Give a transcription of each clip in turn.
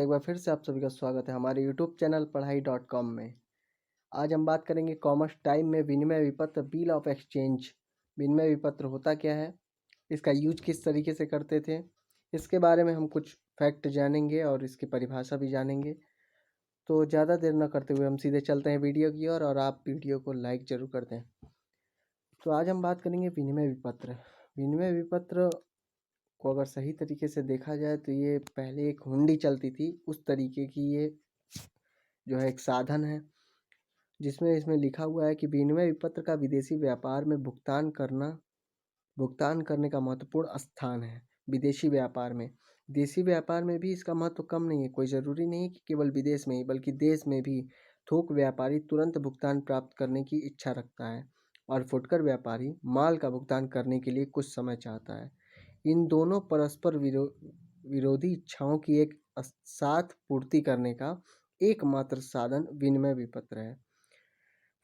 एक बार फिर से आप सभी का स्वागत है हमारे यूट्यूब चैनल पढ़ाई.com में। आज हम बात करेंगे कॉमर्स टाइम में विनिमय विपत्र बिल ऑफ एक्सचेंज। विनिमय विपत्र होता क्या है, इसका यूज किस तरीके से करते थे, इसके बारे में हम कुछ फैक्ट जानेंगे और इसकी परिभाषा भी जानेंगे। तो ज़्यादा देर न करते हुए हम सीधे चलते हैं वीडियो की ओर और आप वीडियो को लाइक ज़रूर कर दें। तो आज हम बात करेंगे विनिमय विपत्र। विनिमय विपत्र को अगर सही तरीके से देखा जाए तो ये पहले एक हुंडी चलती थी उस तरीके की ये जो है एक साधन है, जिसमें इसमें लिखा हुआ है कि विनिमय विपत्र का विदेशी व्यापार में भुगतान करने का महत्वपूर्ण स्थान है। विदेशी व्यापार में, देशी व्यापार में भी इसका महत्व कम नहीं है। कोई ज़रूरी नहीं कि केवल विदेश में ही बल्कि देश में भी थोक व्यापारी तुरंत भुगतान प्राप्त करने की इच्छा रखता है और फुटकर व्यापारी माल का भुगतान करने के लिए कुछ समय चाहता है। इन दोनों परस्पर विरोधी इच्छाओं की एक साथ पूर्ति करने का एकमात्र साधन विनिमय विपत्र है।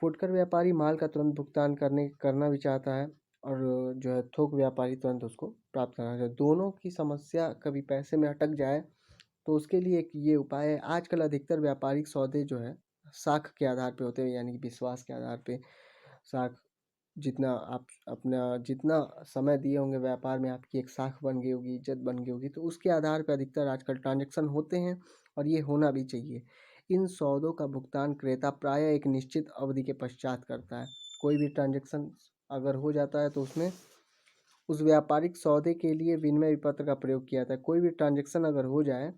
फुटकर व्यापारी माल का तुरंत भुगतान करना भी चाहता है और जो है थोक व्यापारी तुरंत उसको प्राप्त करना चाहता है। दोनों की समस्या कभी पैसे में अटक जाए तो उसके लिए एक ये उपाय है। आजकल अधिकतर व्यापारिक सौदे जो है साख के आधार पे होते हैं, यानी कि विश्वास के आधार पे। साख जितना आप अपना जितना समय दिए होंगे व्यापार में, आपकी एक साख बन गई होगी, इज्जत बन गई होगी, तो उसके आधार पर अधिकतर आजकल ट्रांजैक्शन होते हैं और ये होना भी चाहिए। इन सौदों का भुगतान क्रेता प्रायः एक निश्चित अवधि के पश्चात करता है। कोई भी ट्रांजैक्शन अगर हो जाता है तो उसमें उस व्यापारिक सौदे के लिए विनिमय विपत्र का प्रयोग किया जाता है। कोई भी ट्रांजैक्शन अगर हो जाए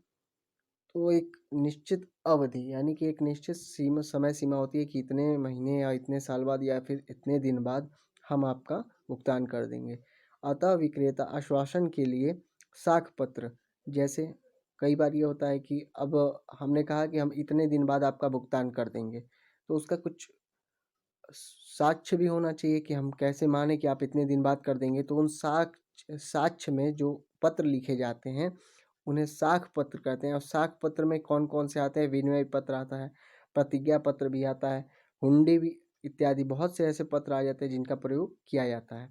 तो एक निश्चित अवधि यानी कि एक निश्चित समय सीमा होती है कि इतने महीने या इतने साल बाद या फिर इतने दिन बाद हम आपका भुगतान कर देंगे। अतः विक्रेता आश्वासन के लिए साख पत्र, जैसे कई बार ये होता है कि अब हमने कहा कि हम इतने दिन बाद आपका भुगतान कर देंगे, तो उसका कुछ साक्ष्य भी होना चाहिए कि हम कैसे माने कि आप इतने दिन बाद कर देंगे। तो उन साक्ष्य में जो पत्र लिखे जाते हैं उन्हें साख पत्र कहते हैं। और साख पत्र में कौन कौन से आते हैं? विनिमय पत्र आता है, प्रतिज्ञा पत्र भी आता है, हुंडी भी इत्यादि बहुत से ऐसे पत्र आ जाते हैं जिनका प्रयोग किया जाता है।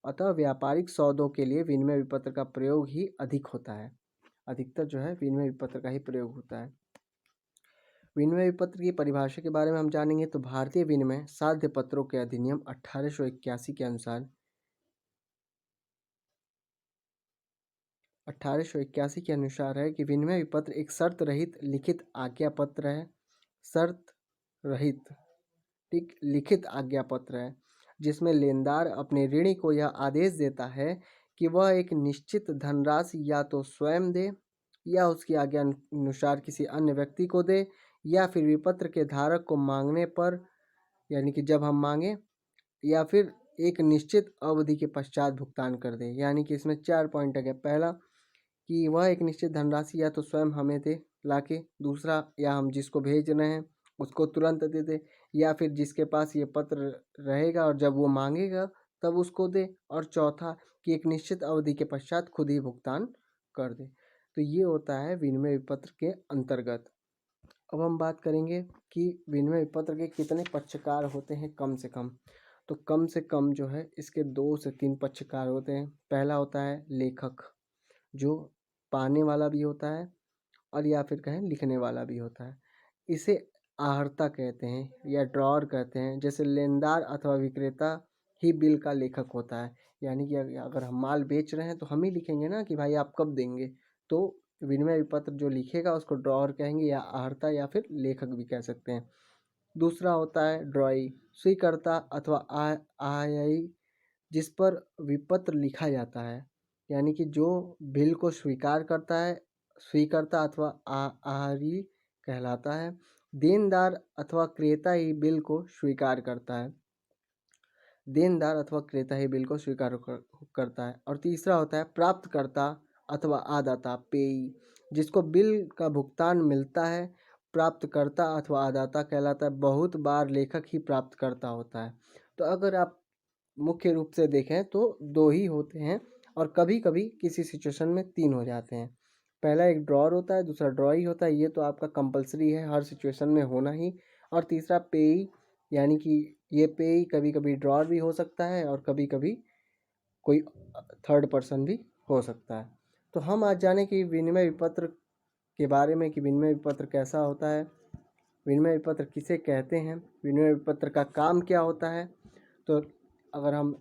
अतः व्यापारिक सौदों के लिए विनिमय विपत्र का प्रयोग ही अधिक होता है। अधिकतर जो है विनिमय विपत्र का ही प्रयोग होता है। विनिमय विपत्र की परिभाषा के बारे में हम जानेंगे तो भारतीय विनिमय साध्य पत्रों के अधिनियम 1881 के अनुसार 1881 के अनुसार है कि विनिमय विपत्र एक शर्त रहित लिखित आज्ञा पत्र है। शर्त रहित लिखित आज्ञा पत्र है जिसमें लेनदार अपने ऋणी को यह आदेश देता है कि वह एक निश्चित धनराशि या तो स्वयं दे या उसकी आज्ञा अनुसार किसी अन्य व्यक्ति को दे, या फिर विपत्र के धारक को मांगने पर, यानी कि जब हम मांगे, या फिर एक निश्चित अवधि के पश्चात भुगतान कर दे। यानी कि इसमें 4 पॉइंट है। पहला कि वह एक निश्चित धनराशि या तो स्वयं हमें दे लाके, दूसरा या हम जिसको भेज रहे हैं उसको तुरंत दे दे, या फिर जिसके पास ये पत्र रहेगा और जब वो मांगेगा तब उसको दे, और चौथा कि एक निश्चित अवधि के पश्चात खुद ही भुगतान कर दे। तो ये होता है विनिमय विपत्र के अंतर्गत। अब हम बात करेंगे कि विनिमय विपत्र के कितने पक्षकार होते हैं कम से कम। तो कम से कम जो है इसके 2 से 3 पक्षकार होते हैं। पहला होता है लेखक, जो पाने वाला भी होता है और या फिर कहें लिखने वाला भी होता है। इसे आहर्ता कहते हैं या ड्रॉअर कहते हैं। जैसे लेनदार अथवा विक्रेता ही बिल का लेखक होता है, यानी कि अगर हम माल बेच रहे हैं तो हम ही लिखेंगे ना कि भाई आप कब देंगे। तो विनिमय विपत्र जो लिखेगा उसको ड्रॉअर कहेंगे या आहर्ता या फिर लेखक भी कह सकते हैं। दूसरा होता है ड्रॉई, स्वीकर्ता अथवा आयई, जिस पर विपत्र लिखा जाता है, यानी कि जो बिल को स्वीकार करता है, स्वीकर्ता अथवा आहरी कहलाता है। देनदार अथवा क्रेता ही बिल को स्वीकार करता है। देनदार अथवा क्रेता ही बिल को स्वीकार करता है। और तीसरा होता है प्राप्तकर्ता अथवा आदाता, पेई, जिसको बिल का भुगतान मिलता है। प्राप्तकर्ता अथवा आदाता कहलाता है। बहुत बार लेखक ही प्राप्तकर्ता होता है। तो अगर आप मुख्य रूप से देखें तो 2 ही होते हैं और कभी कभी किसी सिचुएशन में 3 हो जाते हैं। पहला एक ड्रॉअर होता है, दूसरा ड्रॉई होता है, ये तो आपका कंपलसरी है हर सिचुएशन में होना ही। और तीसरा पेई, यानी कि ये पेई कभी कभी ड्रॉअर भी हो सकता है और कभी कभी कोई थर्ड पर्सन भी हो सकता है। तो हम आज जाने कि विनिमय विपत्र के बारे में कि विनिमय विपत्र कैसा होता है, विनिमय विपत्र किसे कहते हैं, विनिमय विपत्र का काम क्या होता है। तो अगर हम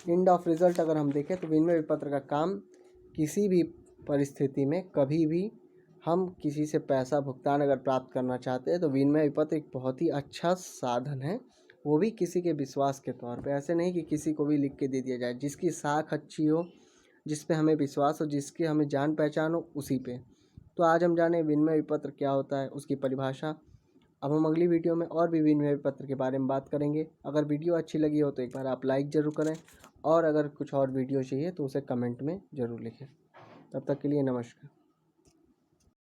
एंड ऑफ रिजल्ट अगर हम देखें तो विनिमय विपत्र का काम किसी भी परिस्थिति में कभी भी हम किसी से पैसा भुगतान अगर प्राप्त करना चाहते हैं तो विनिमय विपत्र एक बहुत ही अच्छा साधन है, वो भी किसी के विश्वास के तौर पे। ऐसे नहीं कि किसी को भी लिख के दे दिया जाए, जिसकी साख अच्छी हो, जिस पे हमें विश्वास हो, जिसकी हमें जान पहचान हो, उसी पे। तो आज हम जाने विनिमय विपत्र क्या होता है, उसकी परिभाषा। अब हम अगली वीडियो में और भी विनिमय विपत्र के बारे में बात करेंगे। अगर वीडियो अच्छी लगी हो तो एक बार आप लाइक ज़रूर करें, और अगर कुछ और वीडियो चाहिए तो उसे कमेंट में ज़रूर लिखें। तब तक के लिए नमस्कार।